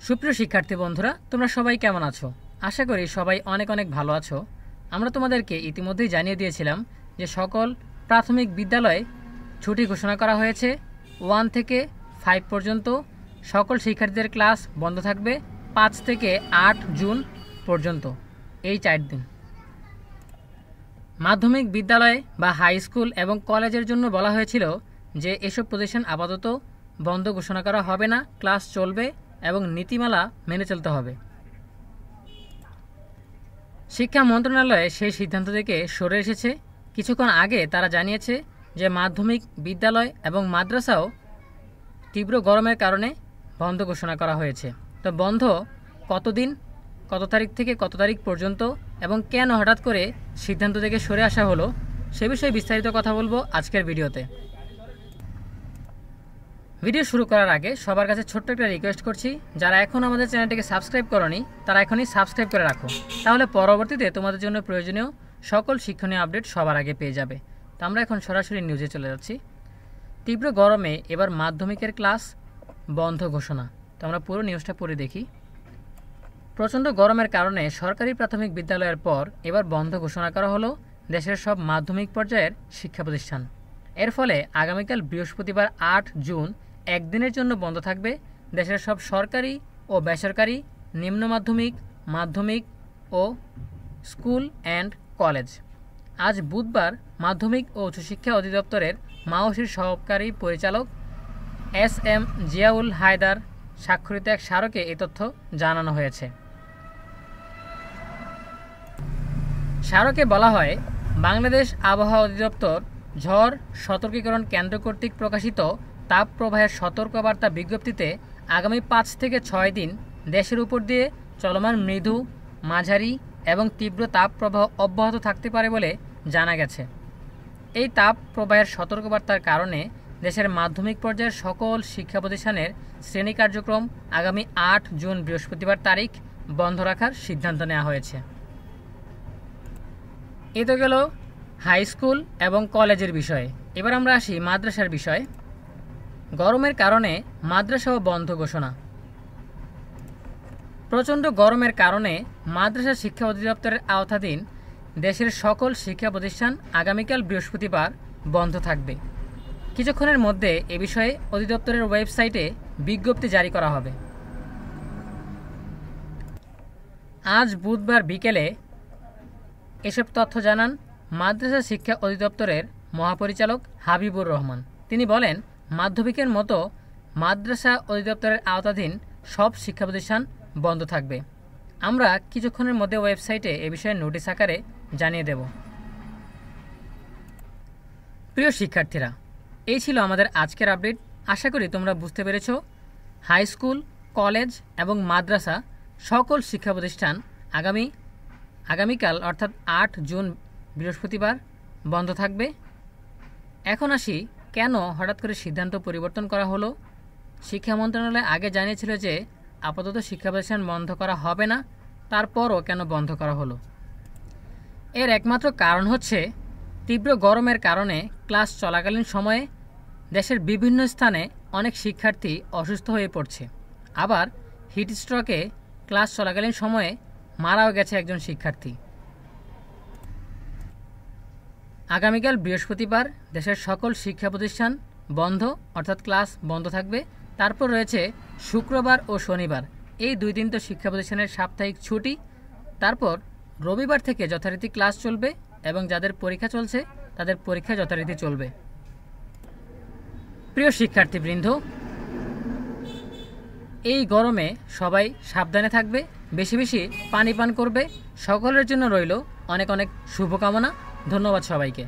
সুপ্রিয় শিক্ষার্থী বন্ধুরা, তোমরা সবাই কেমন আছো? আশা করি সবাই অনেক অনেক ভালো আছো। আমরা তোমাদেরকে ইতিমধ্যেই জানিয়ে দিয়েছিলাম যে সকল প্রাথমিক বিদ্যালয়ে ছুটি ঘোষণা করা হয়েছে। 1 থেকে 5 পর্যন্ত সকল শিক্ষার্থীদের ক্লাস বন্ধ থাকবে 5 থেকে 8 জুন পর্যন্ত, এই 4 দিন। মাধ্যমিক বিদ্যালয় বা হাই স্কুল এবং কলেজের জন্য বলা হয়েছিল যে এসব প্রতিষ্ঠান আপাতত বন্ধ ঘোষণা করা হবে না, ক্লাস চলবে এবং নীতিমালা মেনে চলতে হবে। শিক্ষা মন্ত্রণালয় সেই সিদ্ধান্ত থেকে সরে এসেছে। কিছুক্ষণ আগে তারা জানিয়েছে যে মাধ্যমিক বিদ্যালয় এবং মাদ্রাসাও তীব্র গরমের কারণে বন্ধ ঘোষণা করা হয়েছে। তো বন্ধ কতদিন, কত তারিখ থেকে কত তারিখ পর্যন্ত এবং কেন হঠাৎ করে সিদ্ধান্ত থেকে সরে আসা হলো, সে বিষয়ে বিস্তারিত কথা বলবো আজকের ভিডিওতে। ভিডিও শুরু করার আগে সবার কাছে ছোট্ট একটা রিকোয়েস্ট করছি, যারা এখন আমাদের চ্যানেলটিকে সাবস্ক্রাইব করোনি তারা এখনই সাবস্ক্রাইব করে রাখো, তাহলে পরবর্তীতে তোমাদের জন্য প্রয়োজনীয় সকল শিক্ষণীয় আপডেট সবার আগে পেয়ে যাবে। তো আমরা এখন সরাসরি নিউজে চলে যাচ্ছি। তীব্র গরমে এবার মাধ্যমিকের ক্লাস বন্ধ ঘোষণা। তো আমরা পুরো নিউজটা পড়ে দেখি। প্রচণ্ড গরমের কারণে সরকারি প্রাথমিক বিদ্যালয়ের পর এবার বন্ধ ঘোষণা করা হলো দেশের সব মাধ্যমিক পর্যায়ের শিক্ষা প্রতিষ্ঠান। এর ফলে আগামীকাল বৃহস্পতিবার 8 জুন একদিনের জন্য বন্ধ থাকবে দেশের সব সরকারি ও বেসরকারি নিম্ন মাধ্যমিক, মাধ্যমিক ও স্কুল অ্যান্ড কলেজ। আজ বুধবার মাধ্যমিক ও উচ্চশিক্ষা অধিদপ্তরের মাওসির সহকারী পরিচালক SM জিয়াউল হায়দার স্বাক্ষরিত এক স্মারকে এ তথ্য জানানো হয়েছে। স্মারকে বলা হয়, বাংলাদেশ আবহাওয়া অধিদপ্তর ঝড় সতর্কীকরণ কেন্দ্র কর্তৃক প্রকাশিত তাপপ্রবাহের সতর্কবার্তা বিজ্ঞপ্তিতে আগামী 5 থেকে 6 দিন দেশের উপর দিয়ে চলমান মৃদু, মাঝারি এবং তীব্র তাপপ্রবাহ অব্যাহত থাকতে পারে বলে জানা গেছে। এই তাপপ্রবাহের সতর্কবার্তার কারণে দেশের মাধ্যমিক পর্যায়ের সকল শিক্ষা প্রতিষ্ঠানের শ্রেণী কার্যক্রম আগামী 8 জুন বৃহস্পতিবার তারিখ বন্ধ রাখার সিদ্ধান্ত নেওয়া হয়েছে। এ তো গেল হাই স্কুল এবং কলেজের বিষয়ে। এবার আমরা আসি মাদ্রাসার বিষয়ে। গরমের কারণে মাদ্রাসাও বন্ধ ঘোষণা। প্রচণ্ড গরমের কারণে মাদ্রাসা শিক্ষা অধিদপ্তরের আওতাধীন দেশের সকল শিক্ষা প্রতিষ্ঠান আগামীকাল বৃহস্পতিবার বন্ধ থাকবে। কিছুক্ষণের মধ্যে এ বিষয়ে অধিদপ্তরের ওয়েবসাইটে বিজ্ঞপ্তি জারি করা হবে। আজ বুধবার বিকেলে এসব তথ্য জানান মাদ্রাসা শিক্ষা অধিদপ্তরের মহাপরিচালক হাবিবুর রহমান। তিনি বলেন, মাধ্যমিকের মতো মাদ্রাসা অধিদপ্তরের আওতাধীন সব শিক্ষা প্রতিষ্ঠান বন্ধ থাকবে। আমরা কিছুক্ষণের মধ্যে ওয়েবসাইটে এ বিষয়ে নোটিশ আকারে জানিয়ে দেব। প্রিয় শিক্ষার্থীরা, এই ছিল আমাদের আজকের আপডেট। আশা করি তোমরা বুঝতে পেরেছ। হাই স্কুল, কলেজ এবং মাদ্রাসা সকল শিক্ষা প্রতিষ্ঠান আগামীকাল অর্থাৎ 8 জুন বৃহস্পতিবার বন্ধ থাকবে। এখন আসি, কেন হঠাৎ করে সিদ্ধান্ত পরিবর্তন করা হলো। শিক্ষা মন্ত্রণালয় আগে জানিয়েছিল যে আপাতত শিক্ষা প্রতিষ্ঠান বন্ধ করা হবে না, তারপরও কেন বন্ধ করা হলো? এর একমাত্র কারণ হচ্ছে তীব্র গরমের কারণে ক্লাস চলাকালীন সময়ে দেশের বিভিন্ন স্থানে অনেক শিক্ষার্থী অসুস্থ হয়ে পড়ছে। আবার হিটস্ট্রোকে ক্লাস চলাকালীন সময়ে মারাও গেছে একজন শিক্ষার্থী। আগামীকাল বৃহস্পতিবার দেশের সকল শিক্ষা প্রতিষ্ঠান বন্ধ, অর্থাৎ ক্লাস বন্ধ থাকবে। তারপর রয়েছে শুক্রবার ও শনিবার, এই 2 দিন তো শিক্ষা প্রতিষ্ঠানের সাপ্তাহিক ছুটি। তারপর রবিবার থেকে যথারীতি ক্লাস চলবে এবং যাদের পরীক্ষা চলছে তাদের পরীক্ষা যথারীতি চলবে। প্রিয় শিক্ষার্থীবৃন্দ, এই গরমে সবাই সাবধানে থাকবে, বেশি বেশি পানি পান করবে। সকলের জন্য রইল অনেক অনেক শুভকামনা। ধন্যবাদ সবাইকে।